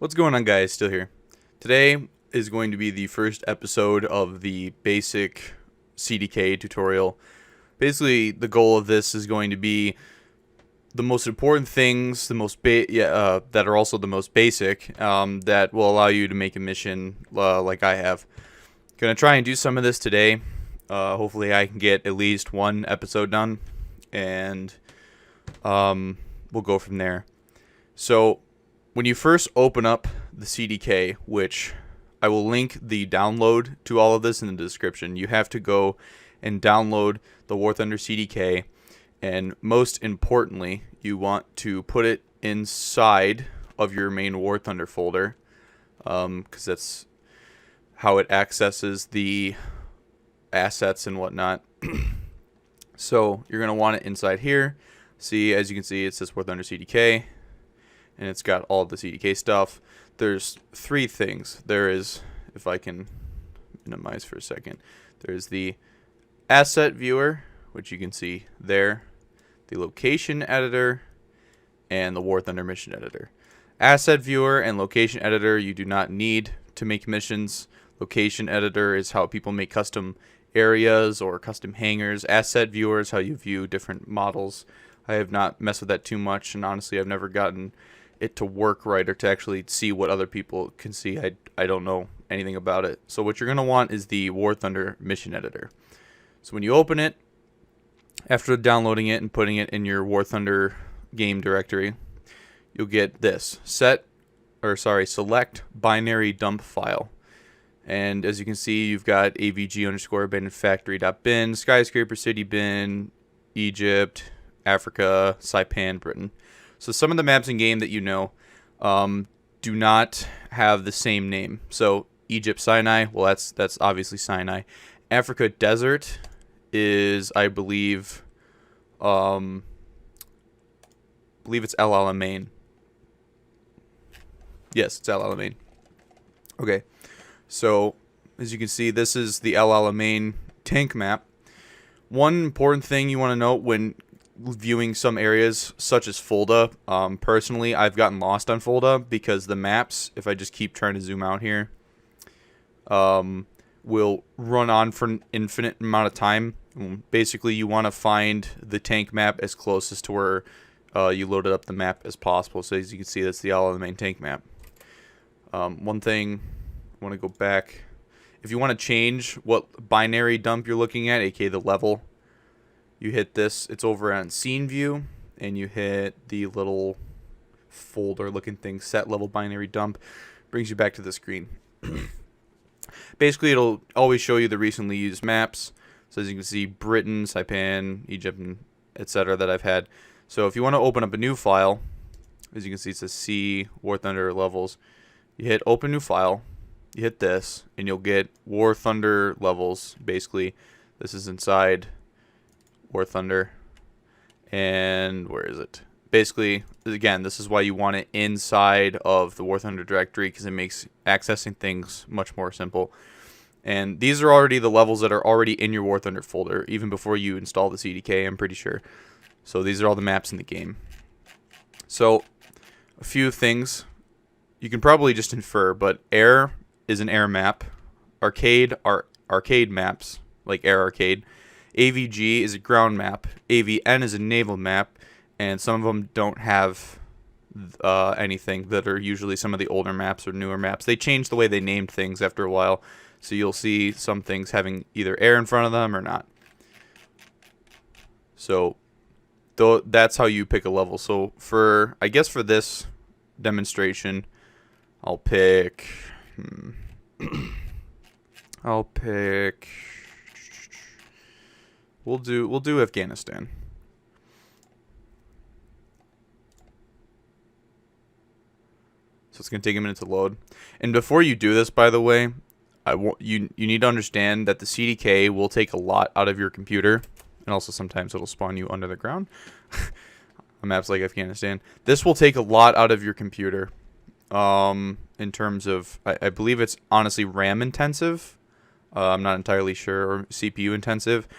What's going on, guys? Still here. Today is going to be the first episode of the basic CDK tutorial. Basically, the goal of this is going to be the most important things, that are also the most basic, that will allow you to make a mission like I have. Gonna try and do some of this today. Hopefully, I can get at least one episode done, and we'll go from there. So, when you first open up the CDK, which I will link the download to all of this in the description, you have to go and download the War Thunder CDK, and most importantly, you want to put it inside of your main War Thunder folder, because that's how it accesses the assets and whatnot. So you're going to want it inside here. See, as you can see, it says War Thunder CDK. And it's got all the CDK stuff. There's three things. There is, if I can minimize for a second, there's the asset viewer, which you can see there, the location editor, and the War Thunder mission editor. Asset viewer and location editor you do not need to make missions. Location editor is how people make custom areas or custom hangars. Asset viewer is how you view different models. I have not messed with that too much, and honestly I've never gotten it to work right or to actually see what other people can see. I don't know anything about it. So what you're going to want is the War Thunder mission editor. So when you open it, after downloading it and putting it in your War Thunder game directory, you'll get this select binary dump file. And as you can see, you've got avg_abandoned factory.bin, skyscraper city bin, Egypt, Africa, Saipan, Britain. So some of the maps in game that you know do not have the same name. So Egypt Sinai, well that's obviously Sinai. Africa Desert is, I believe it's El Alamein. Yes, it's El Alamein. Okay, so as you can see, this is the El Alamein tank map. One important thing you want to note when viewing some areas such as Fulda, personally I've gotten lost on Fulda because the maps, if I just keep trying to zoom out here, will run on for an infinite amount of time. Basically you want to find the tank map as closest to where you loaded up the map as possible. So as you can see, that's the main tank map. One thing I want to go back, if you want to change what binary dump you're looking at, aka the level, you hit this, it's over on scene view, and you hit the little folder looking thing, set level binary dump, brings you back to the screen. Basically it'll always show you the recently used maps. So as you can see, Britain, Saipan, Egypt, etc. that I've had. So if you want to open up a new file, as you can see it says C War Thunder levels, you hit open new file, you hit this, and you'll get War Thunder levels. Basically this is inside War Thunder, and where is it? Basically, again, this is why you want it inside of the War Thunder directory, because it makes accessing things much more simple. And these are already the levels that are already in your War Thunder folder, even before you install the CDK, I'm pretty sure. So these are all the maps in the game. So a few things you can probably just infer, but air is an air map, arcade are arcade maps, like Air Arcade. AVG is a ground map, AVN is a naval map, and some of them don't have anything that are usually some of the older maps or newer maps. They changed the way they named things after a while, so you'll see some things having either air in front of them or not. So that's how you pick a level. So I guess for this demonstration, I'll pick We'll do Afghanistan. So it's gonna take a minute to load. And before you do this, by the way, you need to understand that the CDK will take a lot out of your computer, and also sometimes it'll spawn you under the ground. On maps like Afghanistan, this will take a lot out of your computer. In terms of, I believe it's honestly RAM intensive. I'm not entirely sure, or CPU intensive.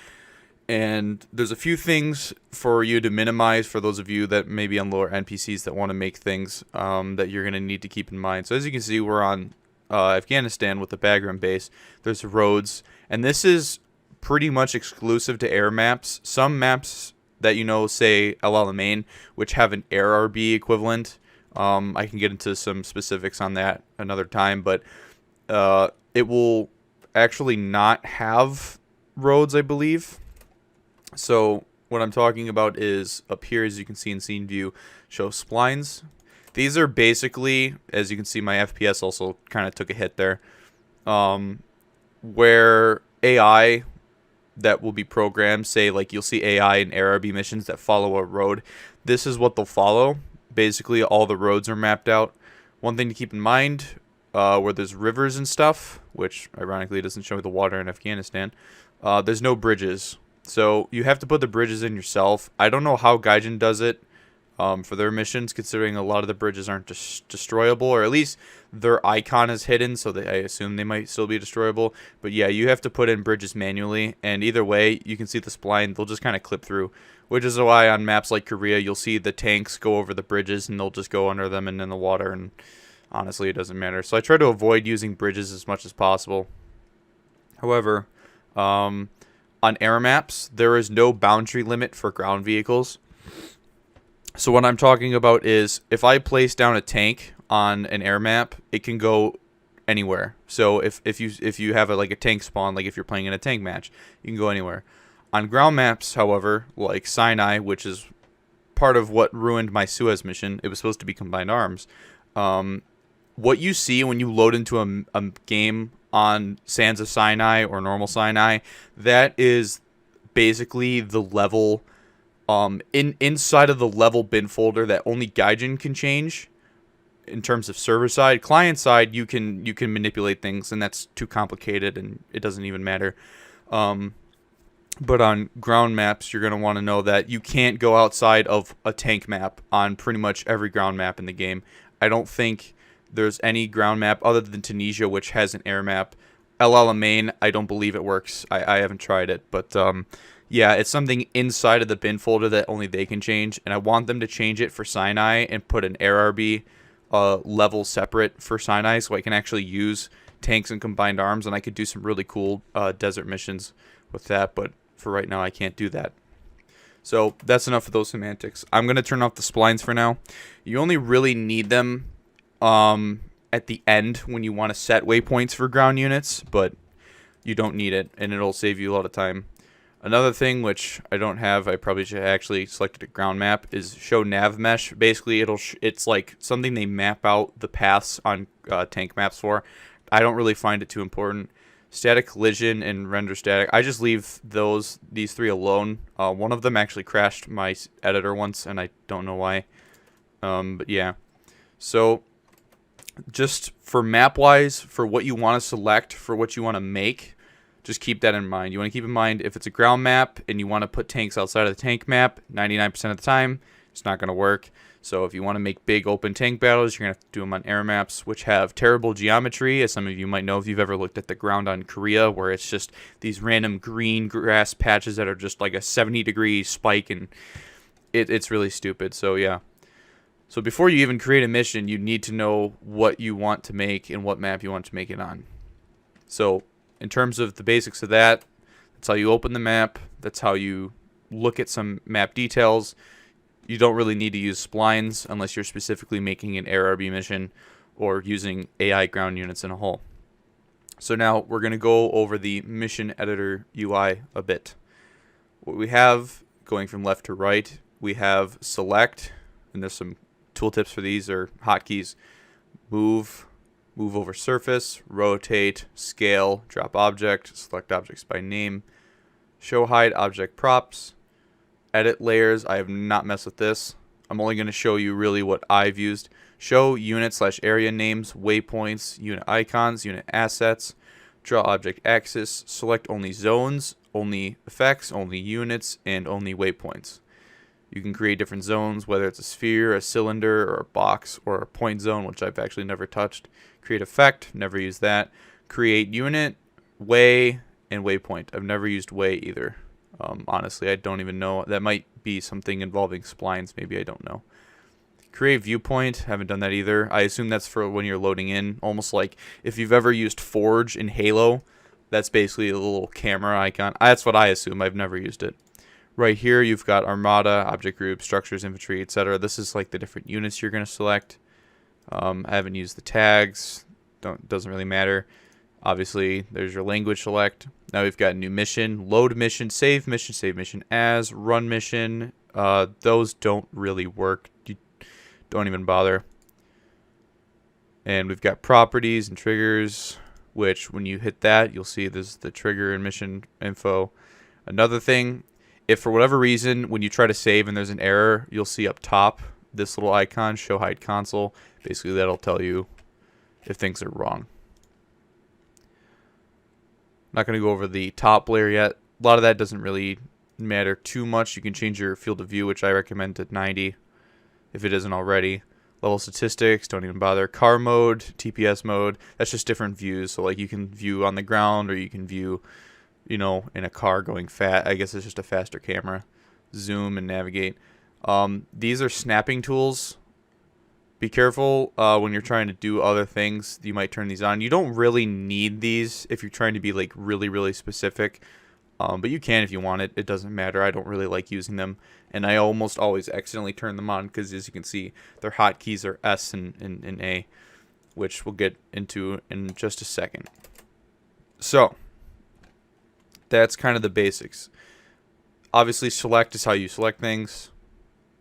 And there's a few things for you to minimize for those of you that may be on lower NPCs that want to make things that you're going to need to keep in mind. So as you can see, we're on Afghanistan with the Bagram base. There's roads, and this is pretty much exclusive to air maps. Some maps that say El Alamein, which have an air RB equivalent. I can get into some specifics on that another time, but it will actually not have roads, I believe. So what I'm talking about is up here, as you can see in scene view, show splines. These are basically, as you can see, my FPS also kind of took a hit there, where AI that will be programmed, say like you'll see AI in ARB missions that follow a road. This is what they'll follow. Basically, all the roads are mapped out. One thing to keep in mind, where there's rivers and stuff, which ironically doesn't show the water in Afghanistan, there's no bridges. So you have to put the bridges in yourself. I don't know how Gaijin does it for their missions, considering a lot of the bridges aren't destroyable, or at least their icon is hidden, so I assume they might still be destroyable. But yeah, you have to put in bridges manually, and either way, you can see the spline, they'll just kind of clip through, which is why on maps like Korea, you'll see the tanks go over the bridges, and they'll just go under them and in the water, and honestly, it doesn't matter. So I try to avoid using bridges as much as possible. However, on air maps, there is no boundary limit for ground vehicles. So what I'm talking about is if I place down a tank on an air map, it can go anywhere. So if you have like a tank spawn, like if you're playing in a tank match, you can go anywhere. On ground maps, however, like Sinai, which is part of what ruined my Suez mission, it was supposed to be combined arms. What you see when you load into a game on Sands of Sinai or normal Sinai, that is basically the level inside of the level bin folder that only Gaijin can change. In terms of server side, client side, you can manipulate things, and that's too complicated and it doesn't even matter. But on ground maps, you're going to want to know that you can't go outside of a tank map on pretty much every ground map in the game. I don't think there's any ground map other than Tunisia, which has an air map. El Alamein, I don't believe it works. I haven't tried it. But yeah, it's something inside of the bin folder that only they can change. And I want them to change it for Sinai and put an air RB level separate for Sinai, so I can actually use tanks and combined arms. And I could do some really cool desert missions with that. But for right now, I can't do that. So that's enough of those semantics. I'm going to turn off the splines for now. You only really need them at the end when you want to set waypoints for ground units, but you don't need it, and it'll save you a lot of time. Another thing which I don't have, I probably should actually selected a ground map, is show nav mesh. Basically, it's like something they map out the paths on tank maps for. I don't really find it too important. Static collision and render static, I just leave these three alone. One of them actually crashed my editor once, and I don't know why. But yeah, so just for map wise, for what you want to select, for what you want to make, just keep that in mind. You want to keep in mind if it's a ground map and you want to put tanks outside of the tank map, 99% of the time it's not going to work. So if you want to make big open tank battles, you're going to have to do them on air maps, which have terrible geometry, as some of you might know if you've ever looked at the ground on Korea, where it's just these random green grass patches that are just like a 70-degree spike, and it's really stupid. So yeah. So before you even create a mission, you need to know what you want to make and what map you want to make it on. So in terms of the basics of that, that's how you open the map. That's how you look at some map details. You don't really need to use splines unless you're specifically making an ARB mission or using AI ground units in a whole. So now we're going to go over the mission editor UI a bit. What we have going from left to right, we have select, and there's some tooltips for these or hotkeys. Move over surface, rotate, scale, drop object, select objects by name, show hide object props, edit layers. I have not messed with this. I'm only going to show you really what I've used. Show unit/area names, waypoints, unit icons, unit assets, draw object axis, select only zones, only effects, only units, and only waypoints. You can create different zones, whether it's a sphere, a cylinder, or a box, or a point zone, which I've actually never touched. Create effect, never used that. Create unit, way, and waypoint. I've never used way either. Honestly, I don't even know. That might be something involving splines. Maybe, I don't know. Create viewpoint. Haven't done that either. I assume that's for when you're loading in. Almost like if you've ever used Forge in Halo. That's basically a little camera icon. That's what I assume. I've never used it. Right here, you've got Armada, Object Group, Structures, Infantry, etc. This is like the different units you're going to select. I haven't used the tags. Doesn't really matter. Obviously, there's your language select. Now we've got new mission, load mission, save mission as, run mission. Those don't really work. You don't even bother. And we've got properties and triggers, which when you hit that, you'll see there's the trigger and mission info. Another thing, if for whatever reason, when you try to save and there's an error, you'll see up top this little icon, show hide console. Basically, that'll tell you if things are wrong. Not going to go over the top layer yet. A lot of that doesn't really matter too much. You can change your field of view, which I recommend to 90 if it isn't already. Level statistics, don't even bother. Car mode, TPS mode, that's just different views. So like you can view on the ground or you can view, you know, in a car going fast. I guess it's just a faster camera. Zoom and navigate. These are snapping tools. Be careful when you're trying to do other things. You might turn these on. You don't really need these if you're trying to be like really specific. But you can if you want it. It doesn't matter. I don't really like using them. And I almost always accidentally turn them on because, as you can see, their hotkeys are S and A, which we'll get into in just a second. So, that's kind of the basics. Obviously, select is how you select things.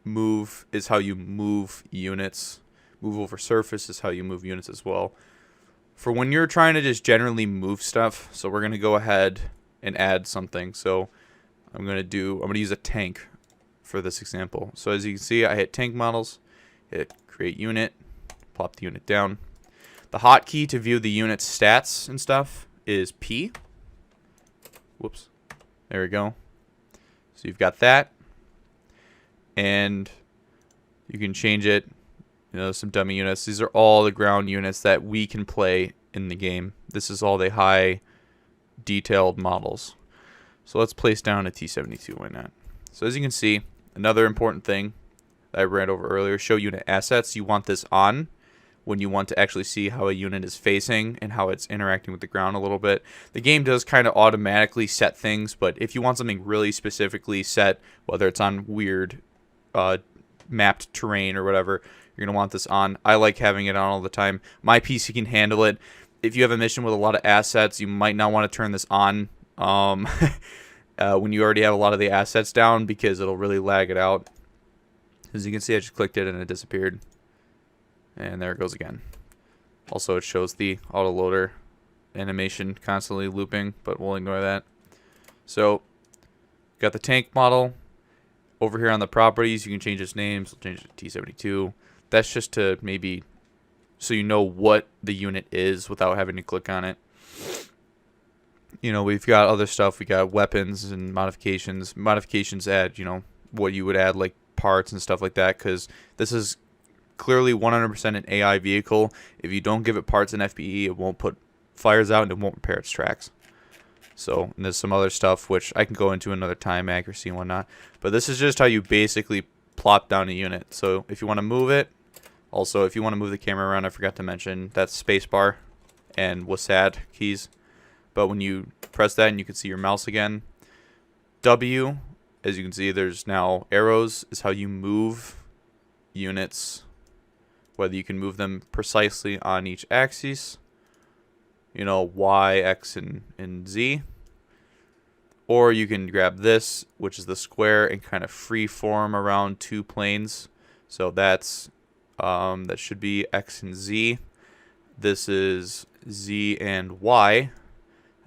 Move is how you move units. Move over surface is how you move units as well. For when you're trying to just generally move stuff, so we're going to go ahead and add something. So I'm going to use a tank for this example. So as you can see, I hit tank models, hit create unit, plop the unit down. The hotkey to view the unit's stats and stuff is P. Whoops. There we go. So you've got that. And you can change it. You know, some dummy units. These are all the ground units that we can play in the game. This is all the high detailed models. So let's place down a T-72. Why not? So as you can see, another important thing that I read over earlier, show unit assets. You want this on when you want to actually see how a unit is facing and how it's interacting with the ground a little bit. The game does kind of automatically set things, but if you want something really specifically set, whether it's on weird mapped terrain or whatever, you're going to want this on. I like having it on all the time. My PC can handle it. If you have a mission with a lot of assets, you might not want to turn this on when you already have a lot of the assets down because it'll really lag it out. As you can see, I just clicked it and it disappeared. And there it goes again. Also, it shows the autoloader animation constantly looping, but we'll ignore that. So, got the tank model. Over here on the properties, you can change its name. So change it to T-72. That's just to maybe so you know what the unit is without having to click on it. You know, we've got other stuff. We got weapons and modifications. Modifications add, you know, what you would add like parts and stuff like that, because this is clearly 100% an AI vehicle. If you don't give it parts in FPE, it won't put fires out and it won't repair its tracks. So, and there's some other stuff which I can go into another time, accuracy and whatnot. But this is just how you basically plop down a unit. So if you want to move it, also if you want to move the camera around, I forgot to mention, that's spacebar and WASD keys. But when you press that and you can see your mouse again. W, as you can see, there's now arrows, is how you move units. Whether you can move them precisely on each axis. You know, Y, X, and Z. Or you can grab this, which is the square, and kind of free form around two planes. So that's that should be X and Z. This is Z and Y.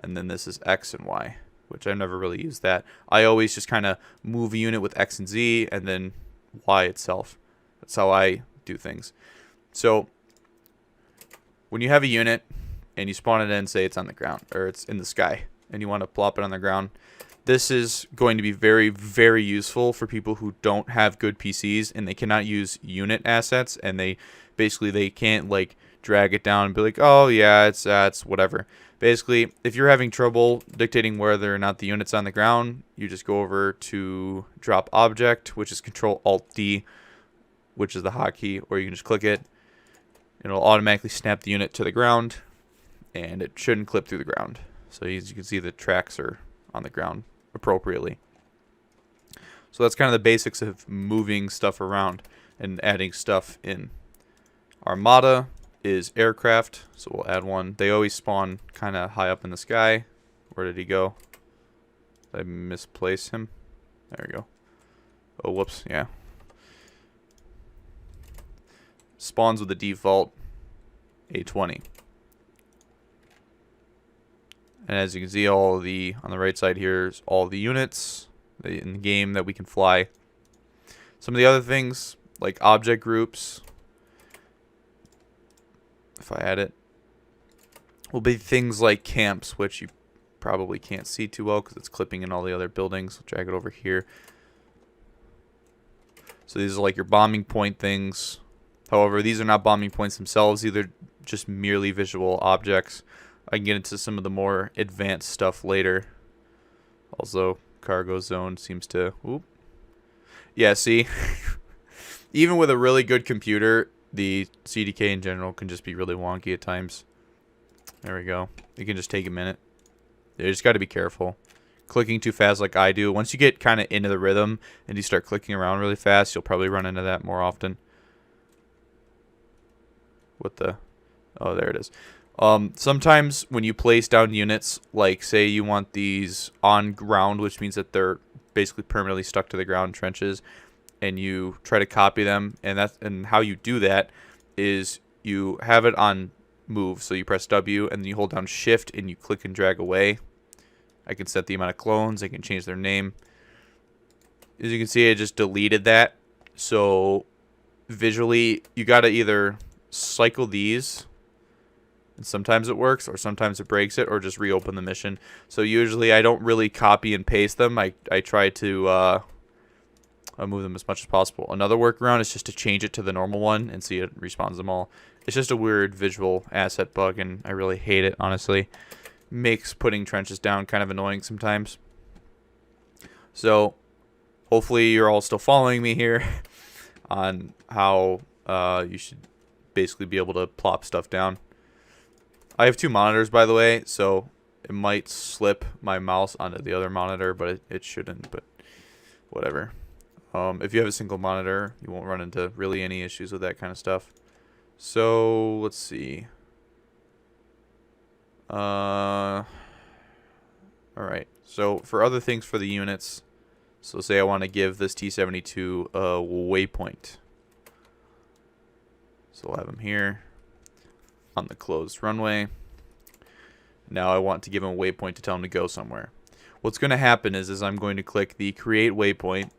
And then this is X and Y, which I've never really used that. I always just kind of move a unit with X and Z and then Y itself. That's how I do things. So when you have a unit and you spawn it in, say it's on the ground or it's in the sky and you want to plop it on the ground, This is going to be very, very useful for people who don't have good PCs and they cannot use unit assets, and they can't like drag it down and be like, oh yeah, it's whatever. Basically, if you're having trouble dictating whether or not the unit's on the ground, you just go over to drop object, which is Control-Alt-D, which is the hotkey, or you can just click it. It'll automatically snap the unit to the ground, and it shouldn't clip through the ground. So as you can see, the tracks are on the ground appropriately. So that's kind of the basics of moving stuff around and adding stuff in. Armada is aircraft, so we'll add one. They always spawn kind of high up in the sky. Where did he go? Did I misplace him? There we go. Oh, whoops, yeah. Spawns with the default A20. And as you can see, on the right side here is all the units in the game that we can fly. Some of the other things, like object groups, if I add it, will be things like camps, which you probably can't see too well because it's clipping in all the other buildings. I'll drag it over here. So these are like your bombing point things. However, these are not bombing points themselves. These are just merely visual objects. I can get into some of the more advanced stuff later. Also, cargo zone seems to... Whoop. Yeah, see? Even with a really good computer, the CDK in general can just be really wonky at times. There we go. It can just take a minute. You just got to be careful. Clicking too fast like I do. Once you get kind of into the rhythm and you start clicking around really fast, you'll probably run into that more often. What the... Oh, there it is. Sometimes when you place down units, like say you want these on ground, which means that they're basically permanently stuck to the ground trenches, and you try to copy them, and how you do that is you have it on move, so you press W and then you hold down shift and you click and drag away. I can set the amount of clones, I can change their name. As you can see, I just deleted that. So visually you gotta either cycle these, and sometimes it works, or sometimes it breaks it, or just reopen the mission. So usually I don't really copy and paste them. I try to move them as much as possible. Another workaround is just to change it to the normal one and see it respawns them all. It's just a weird visual asset bug, and I really hate it, honestly. Makes putting trenches down kind of annoying sometimes. So hopefully you're all still following me here on how you should basically be able to plop stuff down. I have two monitors, by the way, so it might slip my mouse onto the other monitor, but it shouldn't, but whatever. If you have a single monitor, you won't run into really any issues with that kind of stuff. So, let's see. Alright, so for other things for the units, so say I want to give this T-72 a waypoint. So we'll have him here on the closed runway. Now I want to give him a waypoint to tell him to go somewhere. What's going to happen is I'm going to click the create waypoint,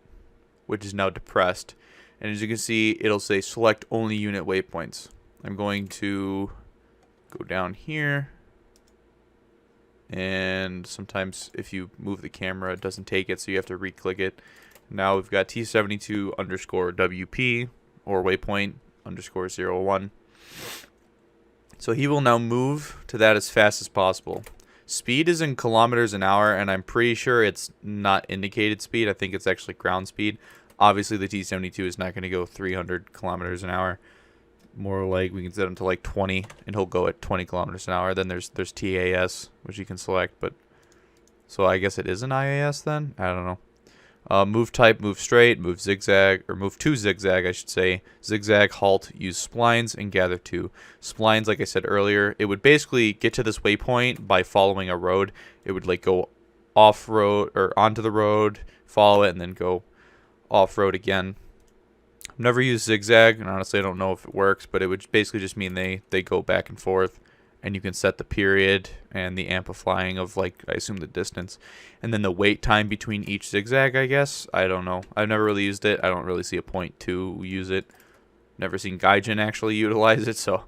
which is now depressed, and as you can see, it'll say select only unit waypoints. I'm going to go down here, and sometimes if you move the camera it doesn't take it, so you have to re-click it. Now we've got T72 underscore WP or waypoint underscore 01. So he will now move to that as fast as possible. Speed is in kilometers an hour, and I'm pretty sure it's not indicated speed. I think it's actually ground speed. Obviously, the T-72 is not going to go 300 kilometers an hour. More like we can set him to like 20, and he'll go at 20 kilometers an hour. Then there's TAS, which you can select. But so I guess it is an IAS then? I don't know. Move type, move straight, move zigzag, or move to zigzag, I should say. Zigzag, halt, use splines, and gather to. Splines, like I said earlier, it would basically get to this waypoint by following a road. It would like go off-road, or onto the road, follow it, and then go off-road again. I've never used zigzag, and honestly I don't know if it works, but it would basically just mean they go back and forth. And you can set the period and the amplifying of, like, I assume the distance. And then the wait time between each zigzag, I guess. I don't know. I've never really used it. I don't really see a point to use it. Never seen Gaijin actually utilize it, so.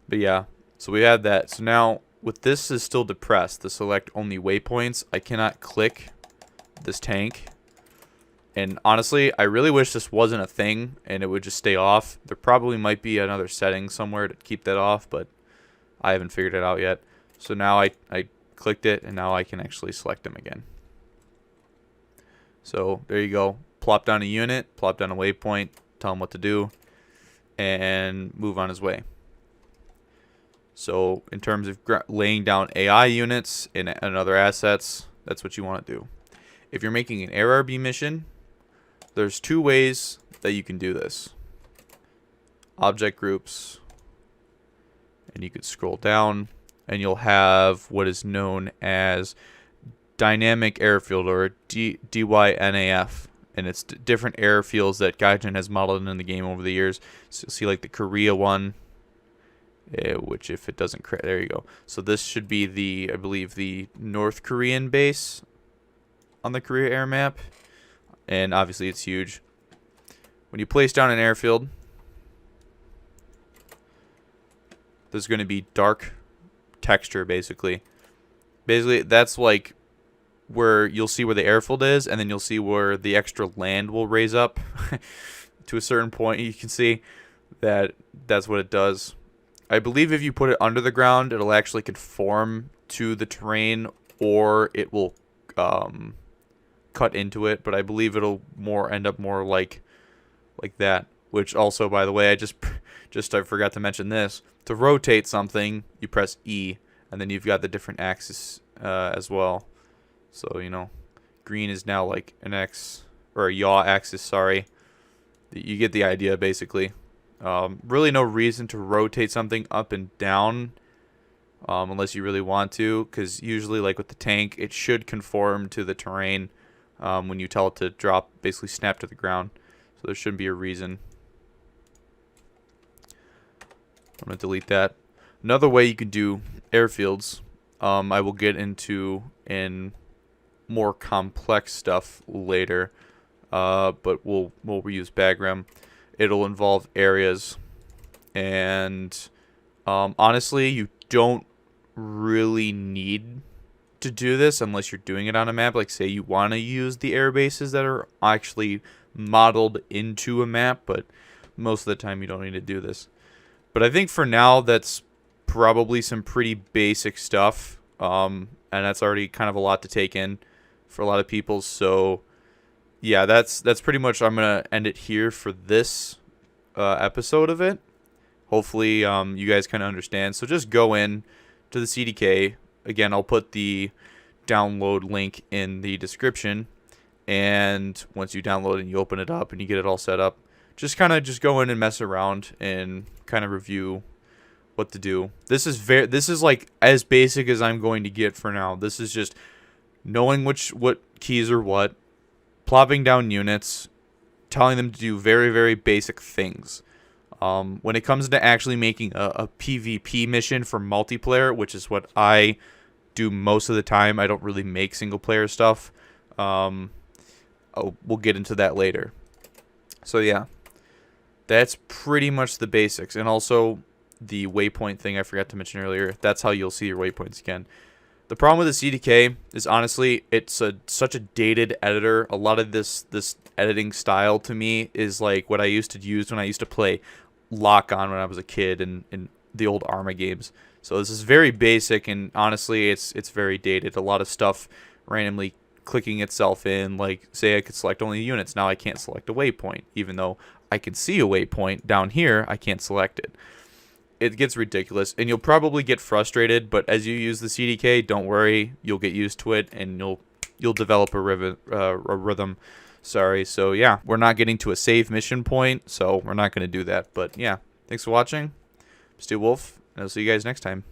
But yeah, so we had that. So now, with this is still depressed, the select only waypoints, I cannot click this tank. And honestly, I really wish this wasn't a thing and it would just stay off. There probably might be another setting somewhere to keep that off, but I haven't figured it out yet. So now I clicked it, and now I can actually select him again. So there you go. Plop down a unit, plop down a waypoint, tell him what to do, and move on his way. So in terms of laying down AI units and other assets, that's what you want to do. If you're making an ARB mission, there's two ways that you can do this. Object groups, and you could scroll down, and you'll have what is known as dynamic airfield, or DYNAF. And it's different airfields that Gaijin has modeled in the game over the years. So you'll see like the Korea one, which if it doesn't, there you go. So this should be the, I believe, the North Korean base on the Korea air map. And obviously it's huge. When you place down an airfield, there's going to be dark texture, basically. Basically, that's like where you'll see where the airfield is, and then you'll see where the extra land will raise up to a certain point. You can see that that's what it does. I believe if you put it under the ground, it'll actually conform to the terrain, or it will cut into it. But I believe it'll end up more like that. Which also, by the way, I forgot to mention this. To rotate something, you press E, and then you've got the different axes as well. So, you know, green is now like an X, or a yaw axis, sorry. You get the idea, basically. Really no reason to rotate something up and down unless you really want to, because usually, like with the tank, it should conform to the terrain when you tell it to drop, basically snap to the ground. So there shouldn't be a reason. I'm going to delete that. Another way you can do airfields, I will get into in more complex stuff later, but we'll reuse Bagram. It'll involve areas, and honestly, you don't really need to do this unless you're doing it on a map. Like, say you want to use the air bases that are actually modeled into a map, but most of the time you don't need to do this. But I think for now, that's probably some pretty basic stuff, and that's already kind of a lot to take in for a lot of people. So yeah, that's pretty much, I'm gonna end it here for this episode of it. Hopefully you guys kind of understand. So just go in to the CDK. Again, I'll put the download link in the description, and once you download it and you open it up and you get it all set up, just go in and mess around and kind of review what to do. This is like as basic as I'm going to get for now. This is just knowing what keys are what, plopping down units, telling them to do very, very basic things. When it comes to actually making a PvP mission for multiplayer, which is what I do most of the time, I don't really make single player stuff. We'll get into that later. So yeah, that's pretty much the basics. And also the waypoint thing I forgot to mention earlier. That's how you'll see your waypoints again. The problem with the CDK is, honestly, it's such a dated editor. A lot of this editing style to me is like what I used to use when I used to play Lock-On when I was a kid in the old Arma games. So this is very basic, and honestly, it's very dated. A lot of stuff randomly clicking itself in, like say I could select only units. Now I can't select a waypoint, even though I can see a waypoint down here. I can't select it. It gets ridiculous, and you'll probably get frustrated. But as you use the CDK, don't worry, you'll get used to it, and you'll develop a rhythm. Sorry. So yeah, we're not getting to a save mission point, so we're not going to do that. But yeah, thanks for watching. I'm Steel Wolf, and I'll see you guys next time.